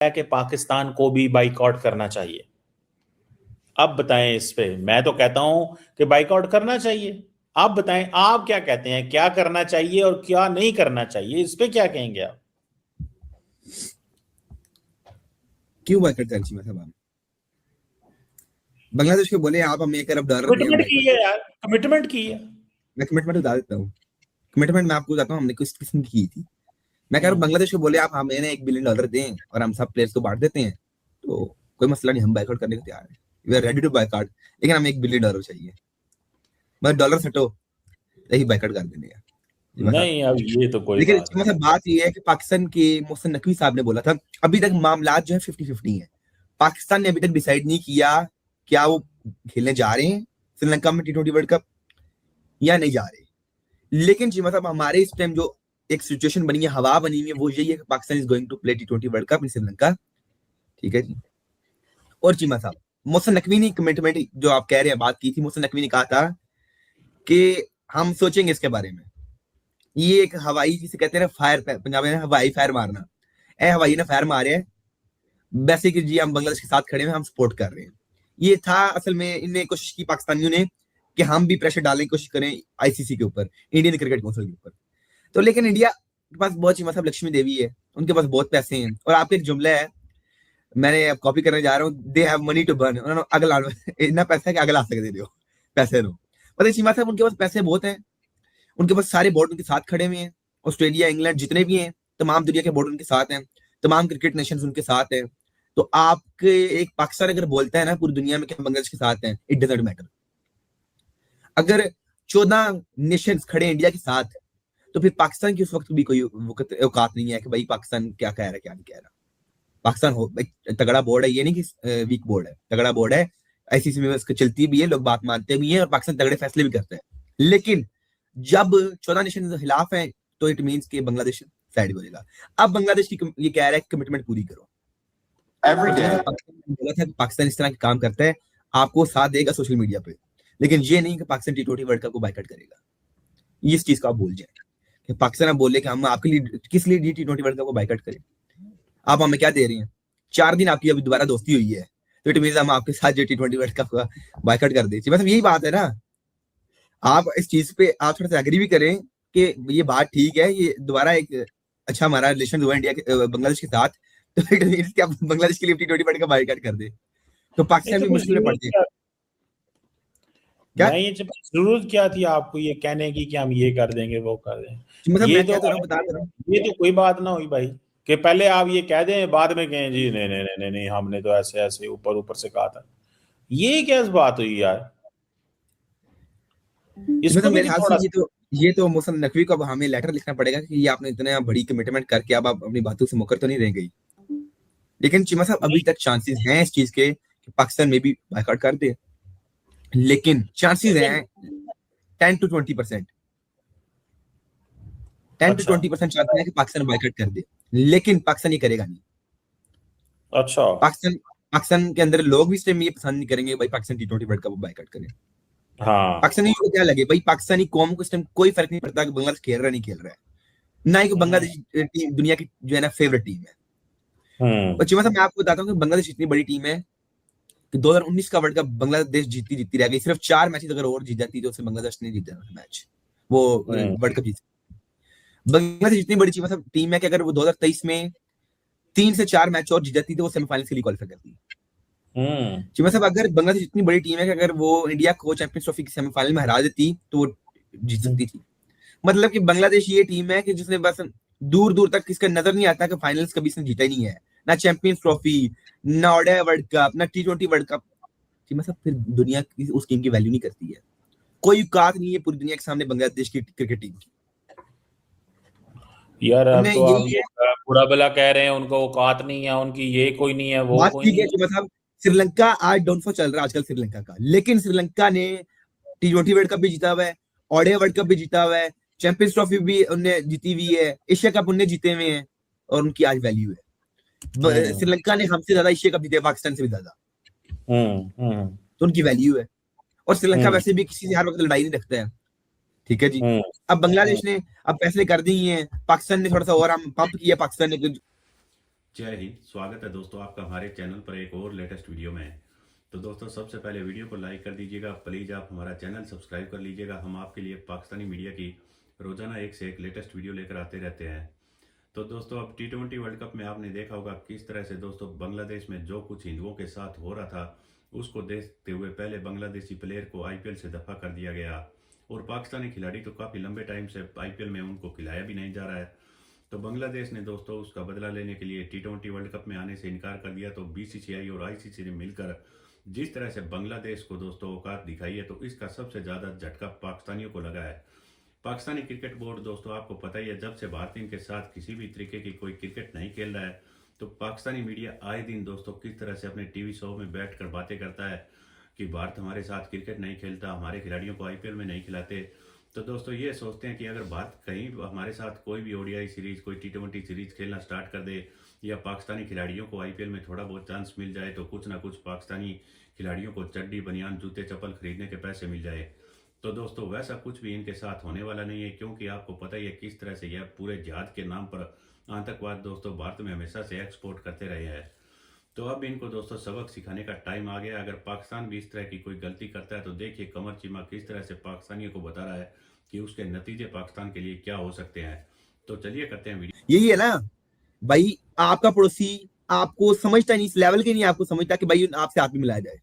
है कि पाकिस्तान को भी बाइकआउट करना चाहिए। अब बताएं इस पे। मैं तो कहता हूं कि बाइकआउट करना चाहिए। आप बताएं, आप क्या कहते हैं, क्या करना चाहिए और क्या नहीं करना चाहिए, इस पे क्या कहेंगे आप? क्यों बाइकआउट करनी चाहिए? मतलब आप बांग्लादेश को बोले आप हमें $1 अरब दें, हम कमिटमेंट की बाइकआउट है करें। यार, कमिटमेंट की है। मैं कमिटमेंट बता देता हूँ। कमिटमेंट मैं आपको बताता हूँ हमने किस किस्म की थी। मैं कह रहा हूँ हम्म। बांग्लादेश को बोले आप हमें $1 बिलियन दें और हम सब प्लेयर्स को बांट देते हैं, तो कोई मसला नहीं, हम बाइकआउट करने को तैयार है। We are ready to buyout, लेकिन हमें $1 बिलियन चाहिए। मतलब डॉलर सटो, यही बाइकआउट कर देने हैं जी मतलब। नहीं, अब ये तो कोई लेकिन बात इसमें नहीं। मतलब बात ये है कि पाकिस्तान के मोहसिन नकवी साहब ने बोला था अभी तक मामला जो है 50-50 है। पाकिस्तान ने अभी तक डिसाइड नहीं किया क्या वो खेलने जा रहे हैं श्रीलंका में T20 वर्ल्ड कप या नहीं जा रहे। लेकिन जी मतलब हमारे इस टाइम जो एक सिचुएशन बनी है, हवा बनी हुई है, वो यही है कि Pakistan is going to play T20 world cup in Sri Lanka. ठीक है जी। और चीमा साहब, मोहसिन नकवी ने कमिटमेंट जो आप कह रहे हैं बात की थी, मोहसिन नकवी ने कहा था कि हम सोचेंगे इसके बारे में। ये एक हवाई जिसे कहते हैं ना फायर, पंजाबी में हवाई फायर मारना, ए हवाई ने फायर मारे है वैसे कि जी हम बांग्लादेश के साथ खड़े हैं, हम सपोर्ट कर रहे हैं। ये था असल में, इनने कोशिश की पाकिस्तानियों ने कि हम भी प्रेशर डालने की कोशिश करें आईसीसी के ऊपर, इंडियन क्रिकेट काउंसिल के ऊपर। तो लेकिन इंडिया के पास बहुत चीमा साहब लक्ष्मी देवी है, उनके पास बहुत पैसे हैं। और आपका एक जुमला है, मैंने अब कॉपी करने जा रहा हूँ, they have money to burn, उन्होंने अगला इतना पैसा है कि अगला सकते दे पैसे दो। मतलब चीमा साहब उनके पास पैसे बहुत हैं, उनके पास सारे बोर्ड उनके साथ खड़े हुए हैं। ऑस्ट्रेलिया, इंग्लैंड जितने भी हैं, तमाम दुनिया के बोर्ड उनके साथ हैं, तमाम क्रिकेट नेशंस उनके साथ हैं। तो आपके एक पाकिस्तान अगर बोलता है ना पूरी दुनिया में कि हम बांग्लादेश के साथ हैं, इट डजंट मैटर। अगर 14 नेशंस खड़े हैं इंडिया के साथ, तो फिर पाकिस्तान की उस वक्त भी कोई औकात नहीं है कि भाई पाकिस्तान क्या कह रहा है क्या नहीं कह रहा। पाकिस्तान हो भाई तगड़ा बोर्ड है, ये नहीं कि वीक बोर्ड है, तगड़ा बोर्ड है। आईसीसी में उसको चलती भी है, लोग बात मानते भी हैं और पाकिस्तान तगड़े फैसले भी करते हैं। लेकिन जब 14 नेशन के खिलाफ है तो इट मीन्स कि बांग्लादेश साइड बोलेगा। अब बांग्लादेश की ये कह रहा है कि कमिटमेंट पूरी करो। एवरी डे पाकिस्तान बोला था कि पाकिस्तान इस तरह के काम करता है, आपको साथ देगा सोशल मीडिया पे, लेकिन ये नहीं कि पाकिस्तान T20 वर्ल्ड कप को बाइकआउट करेगा। इस चीज को आप भूल जाए कि पाकिस्तान आप बोले कि हम आपके लिए किस लिए T20 वर्ल्ड कप को बाइकआउट करें। आप हमें क्या दे रही हैं? 4 दिन आपकी अभी दोबारा दोस्ती हुई है, तो इट मीन हम आपके साथ जो T20 वर्ल्ड कप का बाइकआउट कर देती, मतलब यही बात है ना। आप इस चीज पे आप थोड़ा सा एग्री भी करें कि ये बात ठीक है, ये दोबारा एक अच्छा हमारा रिलेशन हुआ इंडिया के बांग्लादेश के साथ, तो इट मीन कि आप बांग्लादेश के लिए T20 वर्ल्ड कप बाइकआट कर दे, तो नहीं पाकिस्तान तो भी कुछ मुश्किल में पड़ जरूरत जाए। क्या, क्या नहीं जब जरूरत क्या थी आपको ये कहने की कि हम ये कर देंगे वो कर देंगे? मतलब ये मैं तो क्या तो रहा हूँ, बता रहा हूँ। ये तो कोई बात ना हुई भाई कि पहले आप ये कह दें बाद में कहें जी नहीं नहीं नहीं नहीं नहीं, हमने तो ऐसे ऐसे ऊपर ऊपर से कहा था। ये क्या बात हुई यार? इसको मतलब भी मेरे तो ख्याल से थोड़ा ये तो मोहसिन नकवी को अब हमें लेटर लिखना पड़ेगा कि ये आपने इतने बड़ी कमिटमेंट करके अब आप अपनी बातों से मुकर तो नहीं रह गई। लेकिन चिमा साहब अभी नहीं। तक चांसेस हैं इस चीज के कि पाकिस्तान में भी बाइकआउट कर दे, लेकिन चांसेस लेकिन हैं 10 to 20%। 10 to अच्छा 20% चांसेस है कि पाकिस्तान बाइकआउट कर दे, लेकिन पाकिस्तान ये करेगा नहीं। अच्छा। पाकिस्तान पाकिस्तान के अंदर लोग भी इस टाइम ये पसंद नहीं करेंगे भाई Pakistan T20 world cup boycott करे। हाँ। पाकिस्तानी को क्या लगे भाई, पाकिस्तानी कौम को इस टाइम कोई फर्क नहीं पड़ता कि बांग्लादेश खेल रहा है नहीं खेल रहा है, ना ही कोई हम्म। बांग्लादेश टीम दुनिया की जो है ना फेवरेट टीम है। हम्म। और चिमा साहब मैं आपको बताता हूँ कि बांग्लादेश इतनी बड़ी टीम है कि 2019 का वर्ल्ड कप बांग्लादेश जीतती जीतती रह गई। सिर्फ 4 मैचेस अगर और जीत जाती तो उससे बांग्लादेश ने जीता मैच, वो हम्म। वर्ल्ड कप जीत। बांग्लादेश इतनी बड़ी टीम है कि अगर वो 2023 में 3 से 4 मैच और जीत जाती तो वो सेमीफाइनल के लिए क्वालिफाई करती। हम्म। चिमा साहब अगर बांग्लादेश इतनी बड़ी टीम है कि अगर वो इंडिया को चैंपियंस ट्रॉफी की सेमीफाइनल में हरा देती तो वो जीत सकती थी। मतलब कि बांग्लादेश ये टीम है कि जिसने बस दूर दूर तक इसका नजर नहीं आता कि फाइनल्स कभी इसने जीता ही नहीं है, ना चैंपियंस ट्रॉफी, ना ओडीआई वर्ल्ड कप, ना T20 वर्ल्ड कप। चिमा साहब फिर दुनिया उस टीम की वैल्यू नहीं करती है, कोई औकात नहीं है पूरी दुनिया के सामने बांग्लादेश की क्रिकेट टीम की। यार अब उन्हें तो आप यही ये है। बुरा भला कह रहे हैं, उनको औकात नहीं है उनकी, ये कोई नहीं है वो बात कोई ठीक नहीं है है। कि मतलब श्रीलंका आज डाउनफॉल चल रहा है आजकल श्रीलंका का, लेकिन श्रीलंका ने T20 वर्ल्ड कप भी जीता हुआ है, ओडीआई वर्ल्ड कप भी जीता हुआ है, चैंपियंस ट्रॉफी भी उनने जीती हुई है, एशिया कप उनने जीते हुए हैं, और उनकी आज वैल्यू है। हम्म। श्रीलंका ने हमसे ज्यादा एशिया कप जीते, पाकिस्तान से भी ज्यादा, हम्म। हम्म। तो उनकी वैल्यू है। और श्रीलंका हम्म। वैसे भी किसी से हर वक्त लड़ाई नहीं रखता है। ठीक है जी। हम्म। अब हम्म। बांग्लादेश ने अब फैसले कर दिए हैं, पाकिस्तान ने थोड़ा सा और हम पंप किया, पाकिस्तान ने जय हिंद। स्वागत है दोस्तों आपका हमारे चैनल पर एक और लेटेस्ट वीडियो में। तो दोस्तों सबसे पहले वीडियो को लाइक कर दीजिएगा, प्लीज़ आप हमारा चैनल सब्सक्राइब कर लीजिएगा। हम आपके लिए पाकिस्तानी मीडिया की रोज़ाना एक से एक लेटेस्ट वीडियो लेकर आते रहते हैं। तो दोस्तों अब T20 वर्ल्ड कप में आपने देखा होगा किस तरह से दोस्तों बांग्लादेश में जो कुछ हिंदुओं के साथ हो रहा था उसको देखते हुए पहले बांग्लादेशी प्लेयर को IPL से दफा कर दिया गया और पाकिस्तानी खिलाड़ी तो काफ़ी लंबे टाइम से IPL में उनको खिलाया भी नहीं जा रहा है। तो बांग्लादेश ने दोस्तों उसका बदला लेने के लिए T20 वर्ल्ड कप में आने से इनकार कर दिया। तो BCCI और ICC ने मिलकर जिस तरह से बांग्लादेश को दोस्तों औकात दिखाई है, तो इसका सबसे ज़्यादा झटका पाकिस्तानियों को लगा है। पाकिस्तानी क्रिकेट बोर्ड दोस्तों आपको पता ही है, जब से भारत टीम के साथ किसी भी तरीके की कोई क्रिकेट नहीं खेल रहा है, तो पाकिस्तानी मीडिया आए दिन दोस्तों किस तरह से अपने टीवी शो में बैठ कर बातें करता है कि भारत हमारे साथ क्रिकेट नहीं खेलता, हमारे खिलाड़ियों को IPL में नहीं खिलाते। तो दोस्तों ये सोचते हैं कि अगर भारत कहीं हमारे साथ कोई भी ODI सीरीज, कोई T20 सीरीज खेलना स्टार्ट कर दे या पाकिस्तानी खिलाड़ियों को IPL में थोड़ा बहुत चांस मिल जाए, तो कुछ ना कुछ पाकिस्तानी खिलाड़ियों को चड्डी, बनियान, जूते, चप्पल खरीदने के पैसे मिल जाए। तो दोस्तों वैसा कुछ भी इनके साथ होने वाला नहीं है, क्योंकि आपको पता ही है किस तरह से यह पूरे जिहाद के नाम पर आतंकवाद दोस्तों भारत में हमेशा से एक्सपोर्ट करते रहे हैं। तो अब इनको दोस्तों सबक सिखाने का टाइम आ गया। अगर पाकिस्तान भी इस तरह की कोई गलती करता है तो देखिए कमर चीमा किस तरह से पाकिस्तानियों को बता रहा है कि उसके नतीजे पाकिस्तान के लिए क्या हो सकते हैं। तो चलिए करते हैं वीडियो। यही है ना भाई, आपका पड़ोसी आपको समझता नहीं, इस लेवल के नहीं आपको समझता कि भाई आपसे हाथ भी मिलाया जाए।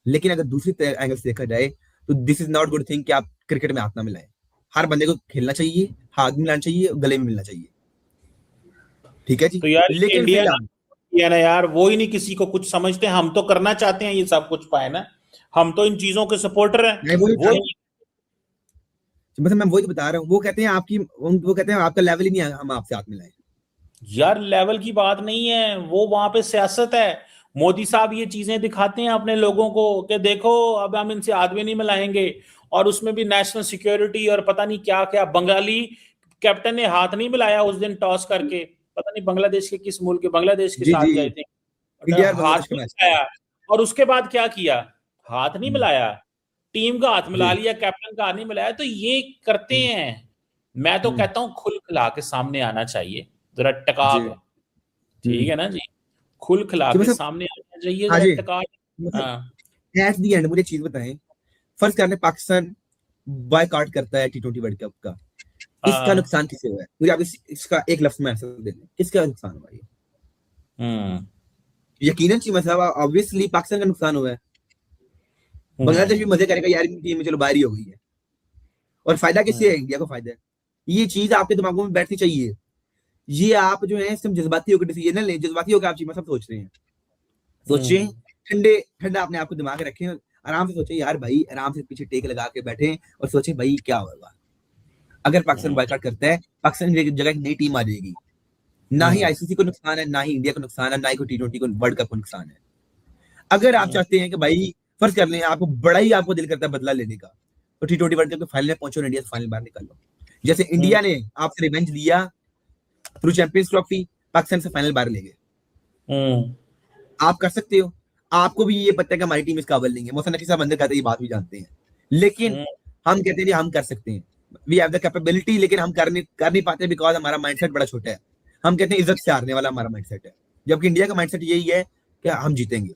लेकिन अगर दूसरी एंगल से देखा जाए तो this is not good thing कि आप क्रिकेट में हाथ ना मिलाएं। हर बंदे को खेलना चाहिए, हाथ भी मिलाना चाहिए, गले में मिलना चाहिए, ठीक है जी। तो यार लेकिन इंडिया फिर ना यार, वो ही नहीं किसी को कुछ समझते। हम तो करना चाहते हैं ये सब कुछ पाए ना, हम तो इन चीजों के सपोर्टर हैं, मैं वही वो ही। मतलब मैं वही तो बता रहा हूँ। वो कहते हैं वो कहते हैं आपका लेवल ही नहीं है, हम आपसे हाथ मिलाएं। यार लेवल की बात नहीं है, वो वहां पे सियासत है। मोदी साहब ये चीजें दिखाते हैं अपने लोगों को कि देखो अब हम इनसे हाथ भी नहीं मिलाएंगे, और उसमें भी नेशनल सिक्योरिटी और पता नहीं क्या क्या। बंगाली कैप्टन ने हाथ नहीं मिलाया उस दिन टॉस करके, पता नहीं बांग्लादेश के किस मुल्क के, बांग्लादेश के जी साथ जी, गए थे, इंडिया और हाथ बांग्लादेश का नहीं मैच था। मिलाया। और उसके बाद क्या किया? हाथ नहीं मिलाया, टीम का हाथ मिला जी। लिया, कैप्टन का हाथ नहीं मिलाया। तो ये करते हम्म, हैं। मैं तो हम्म, कहता हूं खुल खिला के सामने आना चाहिए, जरा टका जी। के। ठीक है ना जी, खुल खिला कि के मतलब सामने आना चाहिए, हाँ जरा जी, टका। मतलब हाँ। एट दी एंड मुझे चीज बताएं। फर्ज करने पाकिस्तान बायकॉट करता है T20 वर्ल्ड कप का, इसका हाँ। नुकसान किसे हुआ है? मुझे आप इसका एक लफ्ज में आंसर दे दें, किसका नुकसान हुआ ये? हम्म। यकीनन ची मतलब ऑब्वियसली पाकिस्तान का नुकसान हुआ है। बांग्लादेश भी हम्म। मजे करेगा यार, इनकी टीम में चलो बाहर ही हो गई है। और फायदा किससे है? हम्म। इंडिया को फायदा है। ये चीज आपके दिमागों में बैठनी चाहिए। ये आप जो है सिर्फ जज्बाती होकर डिसीजन लें, जज्बाती होकर आप चीजें सब सोच रहे हैं। सोचें, हम्म। ठंडे ठंडा अपने आप को दिमाग में रखें, आराम से सोचें यार भाई, आराम से पीछे टेक लगा के बैठे और सोचें भाई क्या होगा अगर पाकिस्तान हम्म। बायकॉट करता है। पाकिस्तान की जगह एक नई टीम आ जाएगी। ना ही हम्म। ICC को नुकसान है, ना ही इंडिया को नुकसान है, ना ही कोई T20 को वर्ल्ड कप को नुकसान है। अगर आप हम्म। चाहते हैं कि भाई फर्ज कर लें आपको बड़ा ही आपको दिल करता है बदला लेने का, तो T20 वर्ल्ड कप के फाइनल में पहुंचो और इंडिया से फाइनल बाहर निकाल लो। जैसे हम्म। इंडिया ने आपसे रिवेंज लिया थ्रू चैंपियंस ट्रॉफी, पाकिस्तान से फाइनल बाहर ले गए। हम्म। आप कर सकते हो। आपको भी ये पता है कि हमारी टीम इस काबिल नहीं है। मोहसिन नकवी साहब अंदर कहते हैं, ये बात भी जानते हैं। लेकिन हम्म। हम कहते हैं कि हम कर सकते हैं, वी हैव द कैपेबिलिटी, लेकिन हम कर नहीं पाते बिकॉज हमारा माइंडसेट बड़ा छोटा है। हम कहते हैं इज्जत से हारने वाला हमारा माइंडसेट है, जबकि इंडिया का माइंडसेट यही है कि हम जीतेंगे।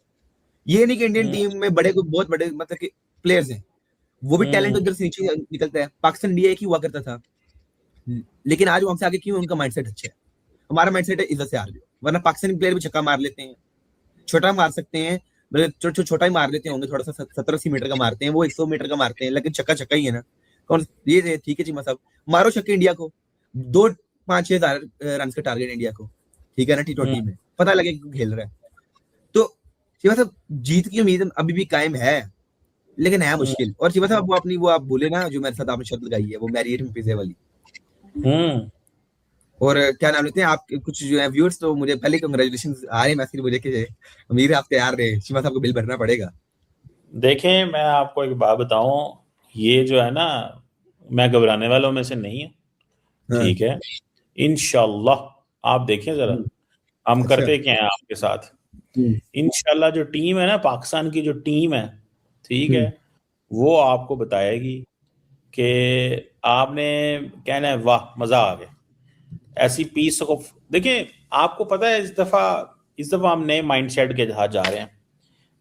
ये नहीं कि इंडियन हम्म। टीम में बड़े कोई बहुत बड़े मतलब कि प्लेयर्स हैं, वो भी टैलेंट हम्म। उधर से नीचे निकलता है। पाकिस्तान इंडिया एक ही हुआ करता था, लेकिन आज वो हमसे आगे क्यों? उनका माइंडसेट अच्छा है। हमारा माइंडसेट है इज्जत से हार जाओ, वरना पाकिस्तानी प्लेयर भी छक्का मार लेते हैं, छोटा मार सकते हैं, मतलब छोटा ही मार लेते होंगे, थोड़ा सा 70-80 मीटर का मारते हैं, वो 100 मीटर का मारते हैं, लेकिन चक्का चक्का ही है ना। कौन ये ठीक है चीमा साहब, मारो छक्के इंडिया को, 2-5-6 रन का टारगेट इंडिया को, ठीक है ना। T20 में पता लगे क्यों खेल रहा है। तो चीमा साहब जीत की उम्मीद अभी भी कायम है, लेकिन है मुश्किल। और चीमा साहब वो अपनी वो आप बोले ना जो मेरे साथ आपने शर्त लगाई है, वो मैरियट में पिज़्ज़ा वाली। हम्म। और क्या नाम लेते हैं आप कुछ जो है व्यूअर्स, तो मुझे पहले कंग्रेचुलेशन आ रहे हैं मैसेज मुझे कि उम्मीद है आप तैयार रहे, चीमा साहब को बिल भरना पड़ेगा। देखें, मैं आपको एक बात बताऊं, ये जो है ना, मैं घबराने वालों में से नहीं हूं। हाँ। ठीक है, इंशाल्लाह आप देखें जरा हम अच्छा। करते क्या हैं आपके साथ। हम्म, इंशाल्लाह जो टीम है ना, पाकिस्तान की जो टीम है, ठीक है, हम्म, वो आपको बताएगी कि आपने कहना है वाह मजा आ गया। ऐसी पीस को देखिए, आपको पता है इस दफा हम नए माइंडसेट के साथ जा रहे हैं।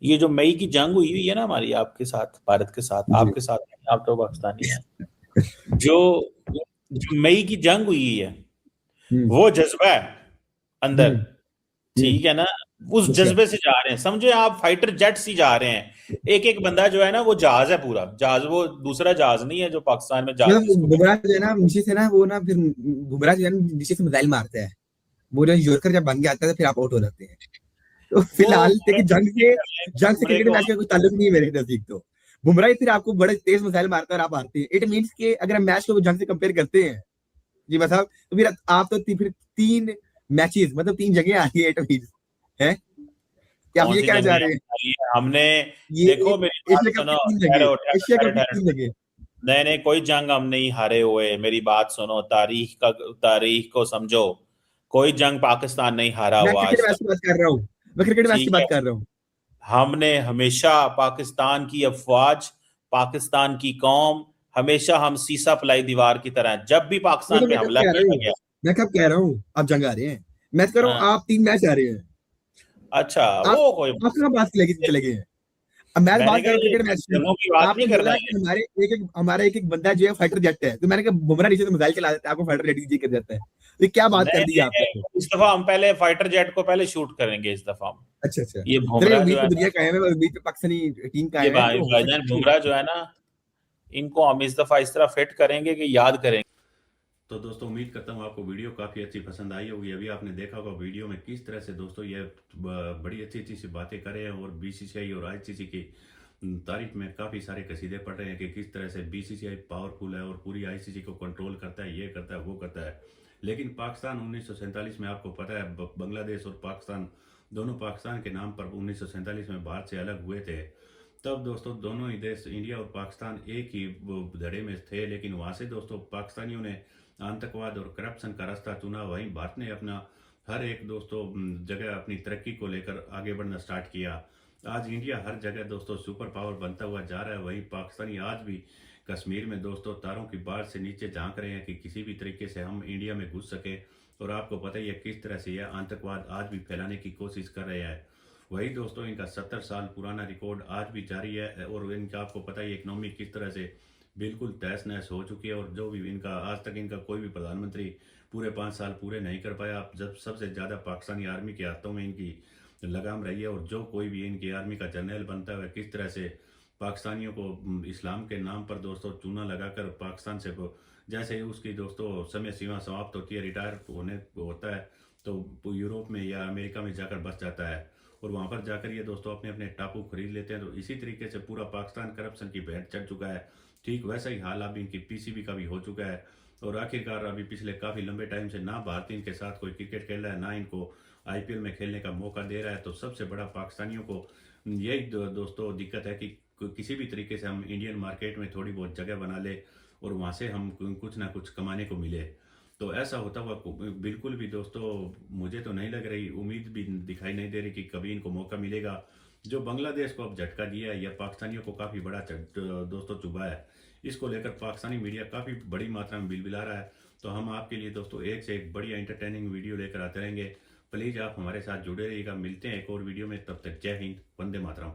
ये जो मई की जंग हुई है ना हमारी आपके साथ, भारत के साथ, जी। आपके साथ नहीं, आप तो पाकिस्तानी हैं। जो जो मई की जंग हुई है, वो जज्बा है अंदर, ठीक है ना, उस ठीक है। जज्बे से जा रहे हैं। समझे आप, फाइटर जेट्स ही जा रहे हैं। एक एक बंदा जो है ना वो जहाज है, पूरा जहाज, वो दूसरा जहाज नहीं है जो पाकिस्तान में जहाज जिसको कहते बुमराह जो है ना नीचे से ना, वो ना फिर बुमराह जो है ना नीचे से मिसाइल मारता है, वो जो यॉर्कर जब बन के आता है तो फिर आप आउट हो जाते हैं। तो हैं। वो फिलहाल देखिए, जंग से बुमरे क्रिकेट को मैच का कोई ताल्लुक नहीं है मेरे नजदीक तो। बुमराह ही फिर आपको बड़े तेज मिसाइल मारता है और आप हारते हैं। इट मींस के अगर हम मैच को जंग से कंपेयर करते हैं जी बस साहब, तो फिर आप तो फिर 3 मैचेस मतलब 3 जगह आ रही है। इट मींस है कि आप कौन ये सी कहना चाह जंगें रहे हैं? हमारी हैं? हमने, ये देखो मेरी बात एशिया कप की सुनो, 3 जगह, ठहरो ठहरो एशिया ठहरो कप की ठहरो। 3 जगह। नहीं नहीं, कोई जंग हम नहीं हारे हुए, मेरी बात सुनो, तारीख को समझो। कोई जंग पाकिस्तान नहीं हारा मैं हुआ क्रिकेट आज मैच तक, की बात कर रहा हूँ, मैं क्रिकेट मैच की ठीक है। बात कर रहा हूँ। हमने हमेशा पाकिस्तान की अफवाज, पाकिस्तान की कौम, हमेशा हम सीसा पलाई दीवार की तरह हैं। जब भी वो पाकिस्तान तो पे मैं कब हमला कह रहा किया हूँ, गया, मैं कब कह रहा हूँ आप जंग आ रहे हैं। मैं तो कह रहा हूँ हाँ, आप 3 मैच आ रहे हैं। अच्छा, आप वो कोई, आप कहाँ बात चले गए हैं? अब मैं मैंने बात कर कहा रहा हूँ ये क्रिकेट मैच की। जंगों की बात आपने नहीं करना बोला है। कि हमारा एक एक बंदा जो है फाइटर जेट है, तो मैंने कहा बुमराह नीचे से मिसाइल चला देता है, आपको फाइटर जेट कर जाता है। तो क्या बात कर नहीं दी आपने तो? नहीं, इस दफा हम पहले फाइटर जेट को पहले शूट करेंगे इस दफा हम। अच्छा अच्छा। ये चलिए, बुमराह उम्मीद जो पे है ना, दुनिया कायम है, उम्मीद पे पाकिस्तानी टीम ये कायम है, तो हो भाईजान सकता बुमराह है। जो है ना, इनको हम इस दफा इस तरह फिट करेंगे कि याद करेंगे। तो दोस्तों उम्मीद करता हूँ आपको वीडियो काफ़ी अच्छी पसंद आई होगी। अभी आपने देखा होगा वीडियो में किस तरह से दोस्तों ये बड़ी अच्छी अच्छी सी बातें कर रहे हैं और बीसीसीआई और आईसीसी की तारीफ में काफ़ी सारे कसीदे पढ़ रहे हैं कि किस तरह से बीसीसीआई पावरफुल है और पूरी आईसीसी को कंट्रोल करता है, ये करता है, वो करता है। लेकिन पाकिस्तान 1947 में, आपको पता है, बांग्लादेश और पाकिस्तान दोनों पाकिस्तान के नाम पर 1947 में भारत से अलग हुए थे। तब दोस्तों दोनों ही देश, इंडिया और पाकिस्तान, एक ही धड़े में थे। लेकिन वहाँ से दोस्तों पाकिस्तानियों ने आतंकवाद और करप्शन का रास्ता चुना, वहीं भारत ने अपना हर एक दोस्तों जगह अपनी तरक्की को लेकर आगे बढ़ना स्टार्ट किया। आज इंडिया हर जगह दोस्तों सुपर पावर बनता हुआ जा रहा है, वहीं पाकिस्तानी आज भी कश्मीर में दोस्तों तारों की बाढ़ से नीचे झांक रहे हैं कि किसी भी तरीके से हम इंडिया में घुस सके। और आपको पता ही है किस तरह से यह आतंकवाद आज भी फैलाने की कोशिश कर रहे हैं। वही दोस्तों इनका 70 साल पुराना रिकॉर्ड आज भी जारी है और इनका आपको पता ही इकोनॉमी किस तरह से बिल्कुल तहस नहस हो चुकी है। और जो भी इनका आज तक इनका कोई भी प्रधानमंत्री पूरे 5 साल पूरे नहीं कर पाया। आप जब सबसे ज़्यादा पाकिस्तानी आर्मी के हाथों में इनकी लगाम रही है और जो कोई भी इनकी आर्मी का जनरल बनता है किस तरह से पाकिस्तानियों को इस्लाम के नाम पर दोस्तों चूना लगाकर पाकिस्तान से जैसे ही उसकी दोस्तों समय सीमा समाप्त होती है, रिटायर होने होता है, तो यूरोप में या अमेरिका में जाकर बस जाता है और वहाँ पर जाकर ये दोस्तों अपने अपने टापू खरीद लेते हैं। तो इसी तरीके से पूरा पाकिस्तान करप्शन की भेंट चढ़ चुका है। ठीक वैसा ही हाल अब इनकी पीसीबी का भी हो चुका है। और आखिरकार अभी पिछले काफ़ी लंबे टाइम से ना भारत इनके साथ कोई क्रिकेट खेल रहा है, ना इनको आईपीएल में खेलने का मौका दे रहा है। तो सबसे बड़ा पाकिस्तानियों को यही दोस्तों दिक्कत है कि किसी भी तरीके से हम इंडियन मार्केट में थोड़ी बहुत जगह बना ले और वहाँ से हम कुछ ना कुछ कमाने को मिले। तो ऐसा होता हुआ बिल्कुल भी दोस्तों मुझे तो नहीं लग रही, उम्मीद भी दिखाई नहीं दे रही कि कभी इनको मौका मिलेगा। जो बांग्लादेश को अब झटका दिया है, या पाकिस्तानियों को काफ़ी बड़ा दोस्तों चुभा है, इसको लेकर पाकिस्तानी मीडिया काफ़ी बड़ी मात्रा में बिलबिला रहा है। तो हम आपके लिए दोस्तों एक से एक बढ़िया इंटरटेनिंग वीडियो लेकर आते रहेंगे। प्लीज़ आप हमारे साथ जुड़े रहिएगा। मिलते हैं एक और वीडियो में, तब तक जय हिंद, वंदे मातरम।